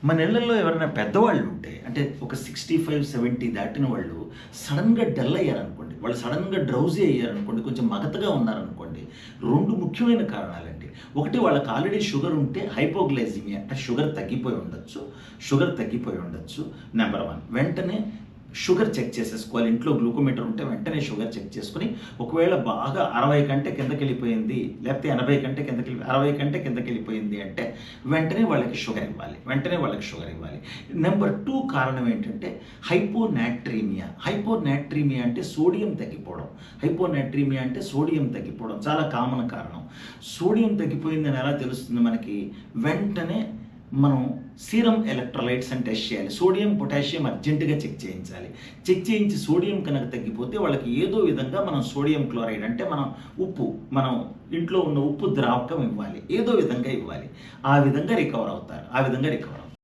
మన ఇళ్లలో ఎవరైనా పెద్దవాళ్ళు ఉంటే అంటే ఒక 65-70 దాటిన వాళ్ళు సడన్గా డల్ అయ్యారనుకోండి, వాళ్ళు సడన్గా డ్రౌజీ అయ్యారనుకోండి, కొంచెం మగతగా ఉన్నారనుకోండి, రెండు ముఖ్యమైన కారణాలండి. ఒకటి, వాళ్ళకి ఆల్రెడీ షుగర్ ఉంటే హైపోగ్లైసిమియా అంటే షుగర్ తగ్గిపోయి ఉండొచ్చు. నెంబర్ 1, వెంటనే షుగర్ చెక్ చేసేసుకోవాలి. ఇంట్లో గ్లూకోమీటర్ ఉంటే వెంటనే షుగర్ చెక్ చేసుకుని, ఒకవేళ బాగా 60 కంటే కిందకి వెళ్ళిపోయింది, లేకపోతే 80 కంటే కిందకి 60 కంటే కిందకి వెళ్ళిపోయింది అంటే వెంటనే వాళ్ళకి షుగర్ ఇవ్వాలి. నెంబర్ 2 కారణం ఏంటంటే హైపోనాట్రీమియా అంటే సోడియం తగ్గిపోవడం చాలా కామన్ కారణం. సోడియం తగ్గిపోయిందని ఎలా తెలుస్తుంది మనకి? వెంటనే మనం సీరం ఎలక్ట్రోలైట్స్ అని టెస్ట్ చేయాలి. సోడియం పొటాషియం అర్జెంటుగా చెక్ చేయించి సోడియం కనుక తగ్గిపోతే వాళ్ళకి ఏదో విధంగా మనం సోడియం క్లోరైడ్ అంటే మనం ఇంట్లో ఉన్న ఉప్పు ద్రావకం ఇవ్వాలి, ఏదో విధంగా ఇవ్వాలి. ఆ విధంగా రికవర్ అవుతారు.